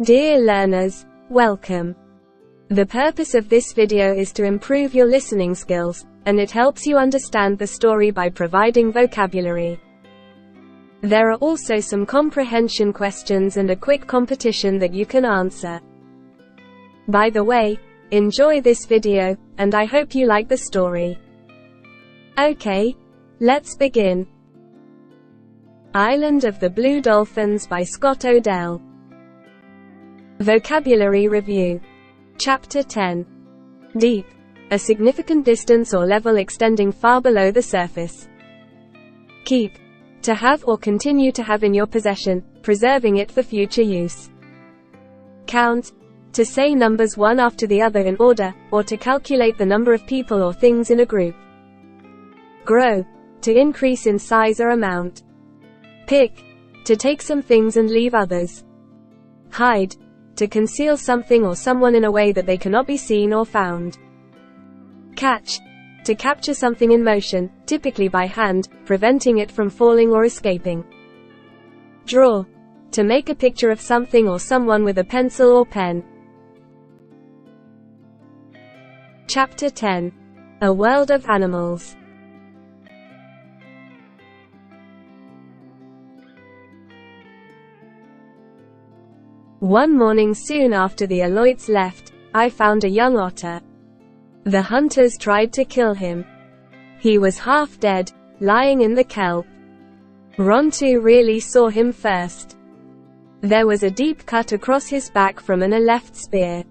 Dear learners, welcome. The purpose of this video is to improve your listening skills, and it helps you understand the story by providing vocabulary. There are also some comprehension questions and a quick competition that you can answer. By the way, enjoy this video, and I hope you like the story. Okay, let's begin. Island of the Blue Dolphins by Scott Odell. Vocabulary Review. Chapter 10. Deep. A significant distance or level extending far below the surface. Keep. To have or continue to have in your possession, preserving it for future use. Count. To say numbers one after the other in order, or to calculate the number of people or things in a group. Grow. To increase in size or amount. Pick. To take some things and leave others. Hide. To conceal something or someone in a way that they cannot be seen or found. Catch. To capture something in motion, typically by hand, preventing it from falling or escaping. Draw. To make a picture of something or someone with a pencil or pen. Chapter 10. A World of Animals. One morning soon after the Aloits left, I found a young otter. The hunters tried to kill him. He was half dead, lying in the kelp. Rontu really saw him first. There was a deep cut across his back from a left spear.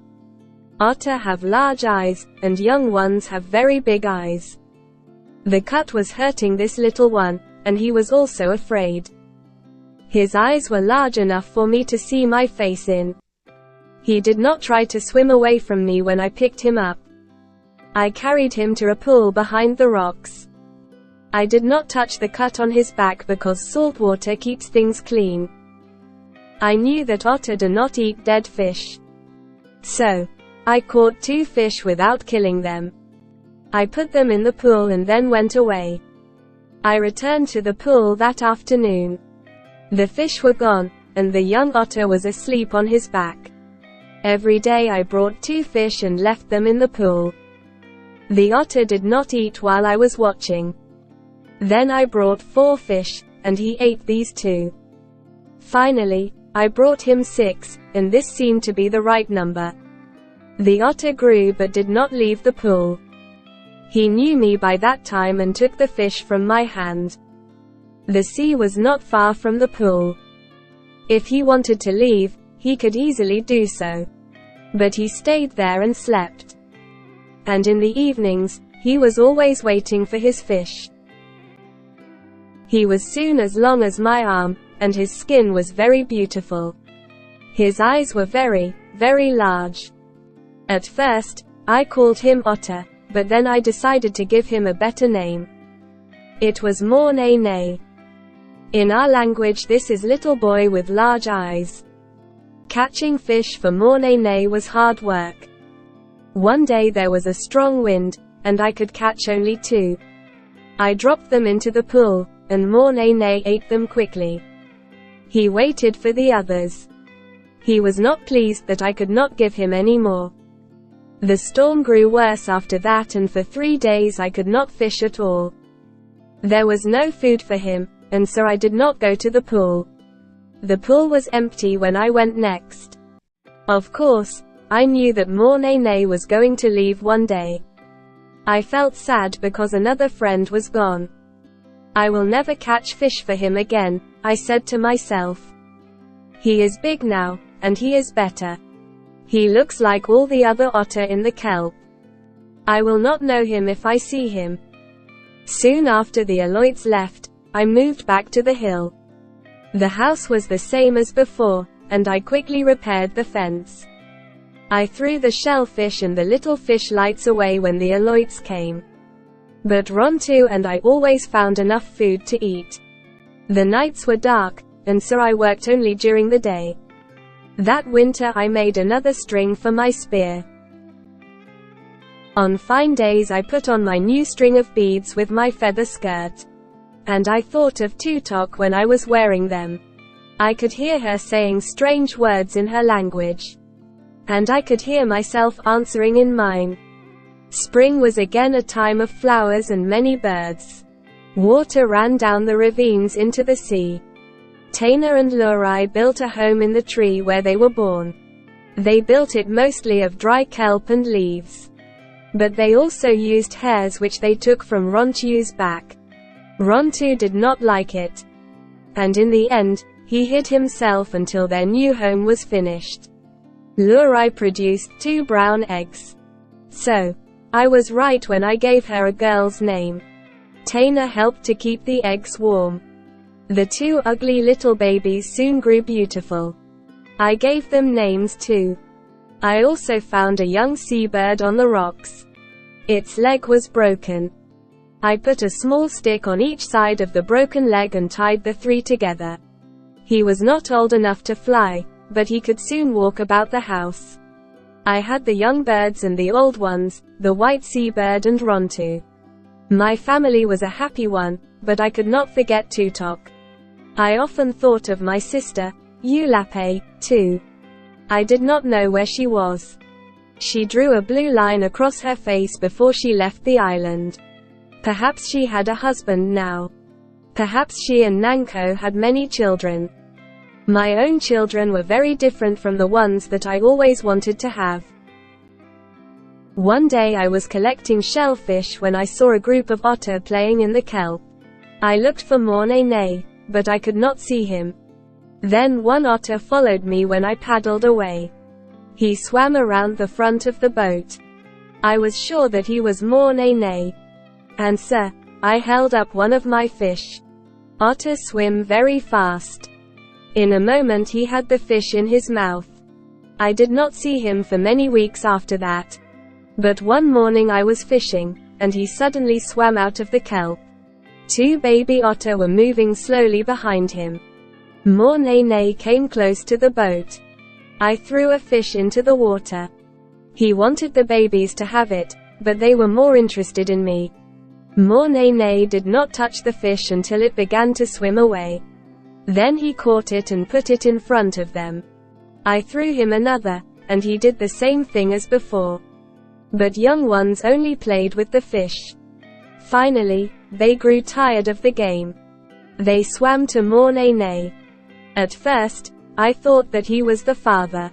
Otter have large eyes, and young ones have very big eyes. The cut was hurting this little one, and he was also afraid. His eyes were large enough for me to see my face in. He did not try to swim away from me when I picked him up. I carried him to a pool behind the rocks. I did not touch the cut on his back because salt water keeps things clean. I knew that otter do not eat dead fish. So, I caught 2 fish without killing them. I put them in the pool and then went away. I returned to the pool that afternoon. The fish were gone, and the young otter was asleep on his back. Every day I brought 2 fish and left them in the pool. The otter did not eat while I was watching. Then I brought 4 fish, and he ate these 2. Finally, I brought him 6, and this seemed to be the right number. The otter grew but did not leave the pool. He knew me by that time and took the fish from my hand. The sea was not far from the pool. If he wanted to leave, he could easily do so. But he stayed there and slept. And in the evenings, he was always waiting for his fish. He was soon as long as my arm, and his skin was very beautiful. His eyes were very, very large. At first, I called him Otter, but then I decided to give him a better name. It was Mornay. In our language this is little boy with large eyes. Catching fish for Mornay was hard work. One day there was a strong wind, and I could catch only 2. I dropped them into the pool, and Mornay ate them quickly. He waited for the others. He was not pleased that I could not give him any more. The storm grew worse after that, and for 3 days I could not fish at all. There was no food for him, and so I did not go to the pool. The pool was empty when I went next. Of course, I knew that Mornay was going to leave one day. I felt sad because another friend was gone. I will never catch fish for him again, I said to myself. He is big now, and he is better. He looks like all the other otter in the kelp. I will not know him if I see him. Soon after the Aloits left, I moved back to the hill. The house was the same as before, and I quickly repaired the fence. I threw the shellfish and the little fish lights away when the Aloits came. But Rontu and I always found enough food to eat. The nights were dark, and so I worked only during the day. That winter I made another string for my spear. On fine days I put on my new string of beads with my feather skirt. And I thought of Tutok when I was wearing them. I could hear her saying strange words in her language. And I could hear myself answering in mine. Spring was again a time of flowers and many birds. Water ran down the ravines into the sea. Taina and Lurai built a home in the tree where they were born. They built it mostly of dry kelp and leaves. But they also used hairs which they took from Rontu's back. Rontu did not like it. And in the end, he hid himself until their new home was finished. Lurai produced 2 brown eggs. So, I was right when I gave her a girl's name. Taina helped to keep the eggs warm. The 2 ugly little babies soon grew beautiful. I gave them names too. I also found a young seabird on the rocks. Its leg was broken. I put a small stick on each side of the broken leg and tied the 3 together. He was not old enough to fly, but he could soon walk about the house. I had the young birds and the old ones, the white seabird and Rontu. My family was a happy one, but I could not forget Tutok. I often thought of my sister, Ulape, too. I did not know where she was. She drew a blue line across her face before she left the island. Perhaps she had a husband now. Perhaps she and Nanko had many children. My own children were very different from the ones that I always wanted to have. One day I was collecting shellfish when I saw a group of otter playing in the kelp. I looked for Mornene, but I could not see him. Then one otter followed me when I paddled away. He swam around the front of the boat. I was sure that he was Mornene. And sir, I held up one of my fish. Otters swim very fast. In a moment he had the fish in his mouth. I did not see him for many weeks after that. But one morning I was fishing, and he suddenly swam out of the kelp. 2 baby otter were moving slowly behind him. Mornene came close to the boat. I threw a fish into the water. He wanted the babies to have it, but they were more interested in me. Mornene did not touch the fish until it began to swim away. Then he caught it and put it in front of them. I threw him another, and he did the same thing as before. But young ones only played with the fish. Finally, they grew tired of the game. They swam to Mornene. At first, I thought that he was the father.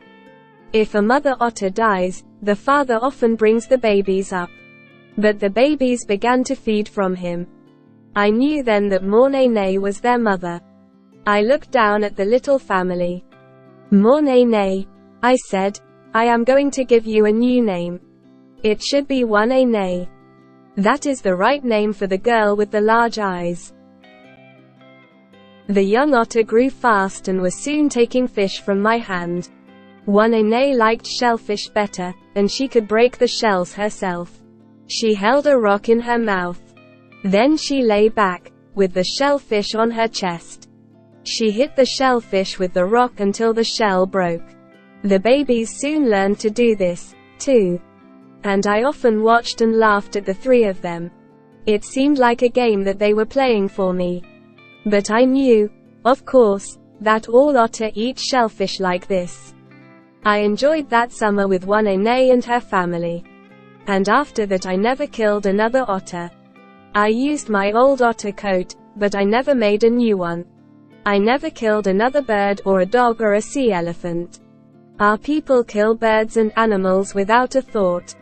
If a mother otter dies, the father often brings the babies up. But the babies began to feed from him. I knew then that Mornene was their mother. I looked down at the little family. Mornene, I said, I am going to give you a new name. It should be Wanene. That is the right name for the girl with the large eyes. The young otter grew fast and was soon taking fish from my hand. Wanene liked shellfish better, and she could break the shells herself. She held a rock in her mouth. Then she lay back, with the shellfish on her chest. She hit the shellfish with the rock until the shell broke. The babies soon learned to do this, too. And I often watched and laughed at the 3 of them. It seemed like a game that they were playing for me. But I knew, of course, that all otter eat shellfish like this. I enjoyed that summer with Wanene and her family. And after that I never killed another otter. I used my old otter coat, but I never made a new one. I never killed another bird or a dog or a sea elephant. Our people kill birds and animals without a thought.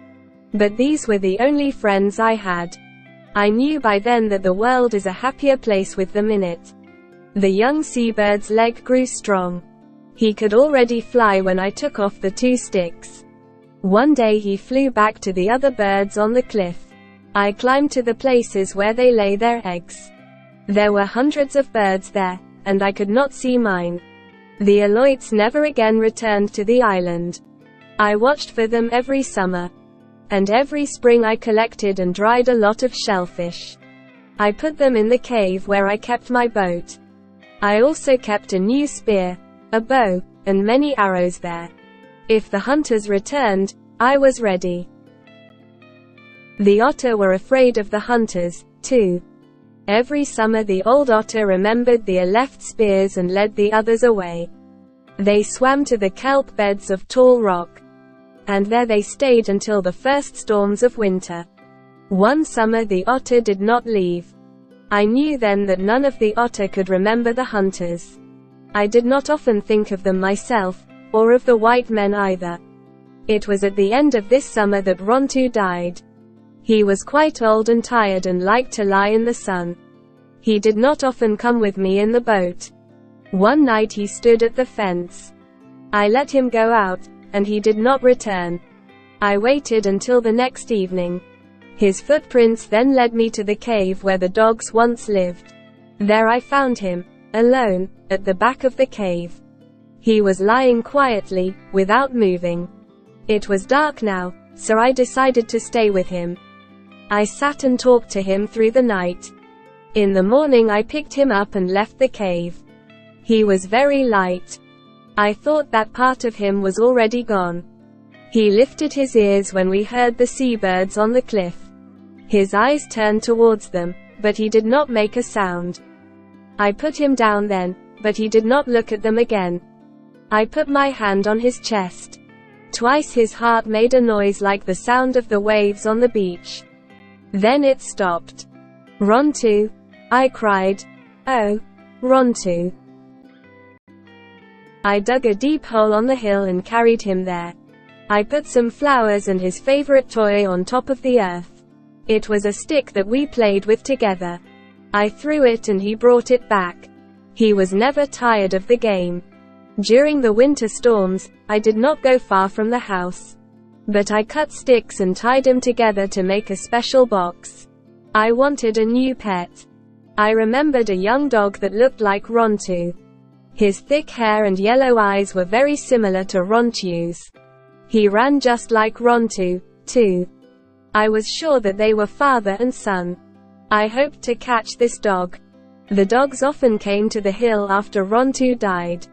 But these were the only friends I had. I knew by then that the world is a happier place with them in it. The young seabird's leg grew strong. He could already fly when I took off the 2 sticks. One day he flew back to the other birds on the cliff. I climbed to the places where they lay their eggs. There were hundreds of birds there, and I could not see mine. The Aloits never again returned to the island. I watched for them every summer. And every spring I collected and dried a lot of shellfish. I put them in the cave where I kept my boat. I also kept a new spear, a bow, and many arrows there. If the hunters returned, I was ready. The otter were afraid of the hunters, too. Every summer the old otter remembered the left spears and led the others away. They swam to the kelp beds of tall rock, and there they stayed until the first storms of winter. One summer the otter did not leave. I knew then that none of the otter could remember the hunters. I did not often think of them myself, or of the white men either. It was at the end of this summer that Rontu died. He was quite old and tired and liked to lie in the sun. He did not often come with me in the boat. One night he stood at the fence. I let him go out, and he did not return. I waited until the next evening. His footprints then led me to the cave where the dogs once lived. There I found him, alone, at the back of the cave. He was lying quietly, without moving. It was dark now, so I decided to stay with him. I sat and talked to him through the night. In the morning I picked him up and left the cave. He was very light. I thought that part of him was already gone. He lifted his ears when we heard the seabirds on the cliff. His eyes turned towards them, but he did not make a sound. I put him down then, but he did not look at them again. I put my hand on his chest. Twice his heart made a noise like the sound of the waves on the beach. Then it stopped. "Rontu!" I cried. "Oh, Rontu!" I dug a deep hole on the hill and carried him there. I put some flowers and his favorite toy on top of the earth. It was a stick that we played with together. I threw it and he brought it back. He was never tired of the game. During the winter storms, I did not go far from the house. But I cut sticks and tied him together to make a special box. I wanted a new pet. I remembered a young dog that looked like Rontu. His thick hair and yellow eyes were very similar to Rontu's. He ran just like Rontu, too. I was sure that they were father and son. I hoped to catch this dog. The dogs often came to the hill after Rontu died.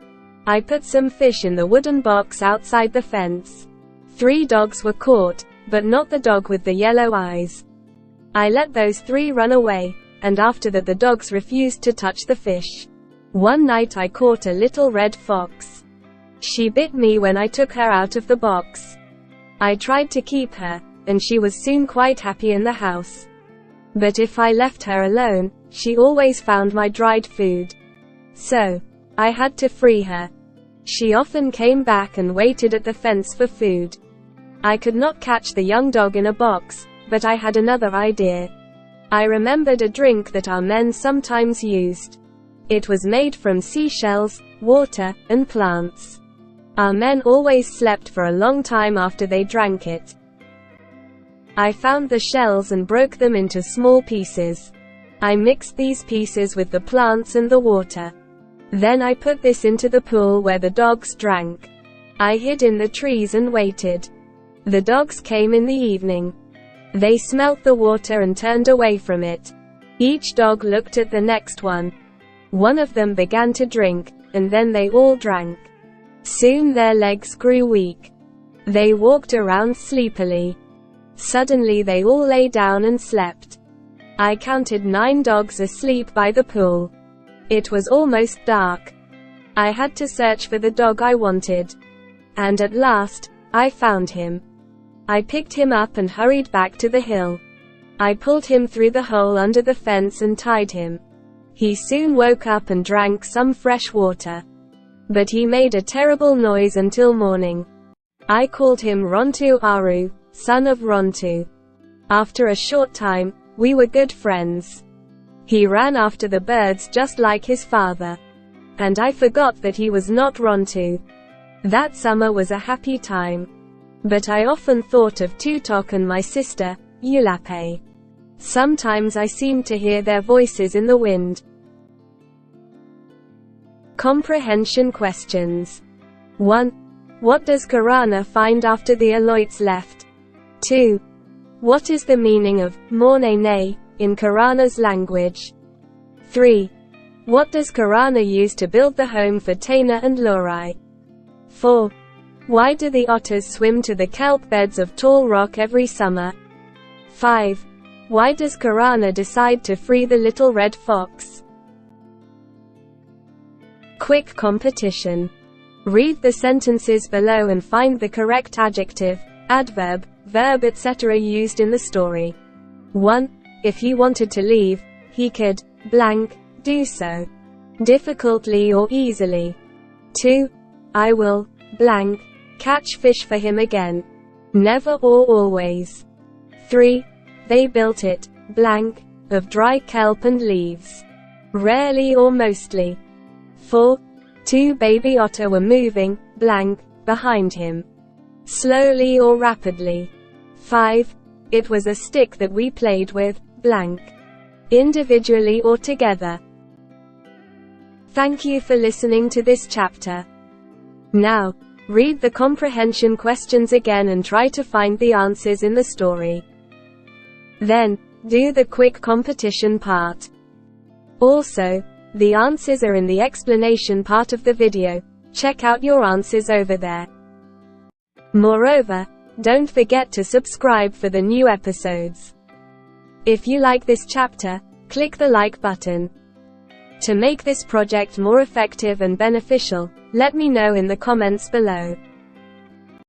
I put some fish in the wooden box outside the fence. 3 dogs were caught, but not the dog with the yellow eyes. I let those 3 run away, and after that the dogs refused to touch the fish. One night I caught a little red fox. She bit me when I took her out of the box. I tried to keep her, and she was soon quite happy in the house. But if I left her alone, she always found my dried food. So, I had to free her. She often came back and waited at the fence for food. I could not catch the young dog in a box, but I had another idea. I remembered a drink that our men sometimes used. It was made from seashells, water, and plants. Our men always slept for a long time after they drank it. I found the shells and broke them into small pieces. I mixed these pieces with the plants and the water. Then I put this into the pool where the dogs drank. I hid in the trees and waited. The dogs came in the evening. They smelt the water and turned away from it. Each dog looked at the next one. One of them began to drink, and then they all drank. Soon their legs grew weak. They walked around sleepily. Suddenly they all lay down and slept. I counted 9 dogs asleep by the pool. It was almost dark. I had to search for the dog I wanted. And at last, I found him. I picked him up and hurried back to the hill. I pulled him through the hole under the fence and tied him. He soon woke up and drank some fresh water. But he made a terrible noise until morning. I called him Rontu Aru, son of Rontu. After a short time, we were good friends. He ran after the birds just like his father. And I forgot that he was not Rontu. That summer was a happy time. But I often thought of Tutok and my sister, Yulape. Sometimes I seemed to hear their voices in the wind. Comprehension questions. 1. What does Karana find after the Aloits left? 2. What is the meaning of Mornene in Karana's language? 3. What does Karana use to build the home for Taina and Lorai? 4. Why do the otters swim to the kelp beds of tall rock every summer? 5. Why does Kirana decide to free the little red fox? Quick competition. Read the sentences below and find the correct adjective, adverb, verb etc. used in the story. 1. If he wanted to leave, he could blank do so difficultly or easily. 2. I will blank catch fish for him again, never or always. 3. They built it blank of dry kelp and leaves, rarely or mostly. 4. 2 baby otter were moving blank behind him, slowly or rapidly. 5. It was a stick that we played with blank individually or together. Thank you for listening to this chapter. Now, read the comprehension questions again and try to find the answers in the story. Then, do the quick competition part. Also, the answers are in the explanation part of the video. Check out your answers over there. Moreover, don't forget to subscribe for the new episodes. If you like this chapter, click the like button. To make this project more effective and beneficial, let me know in the comments below.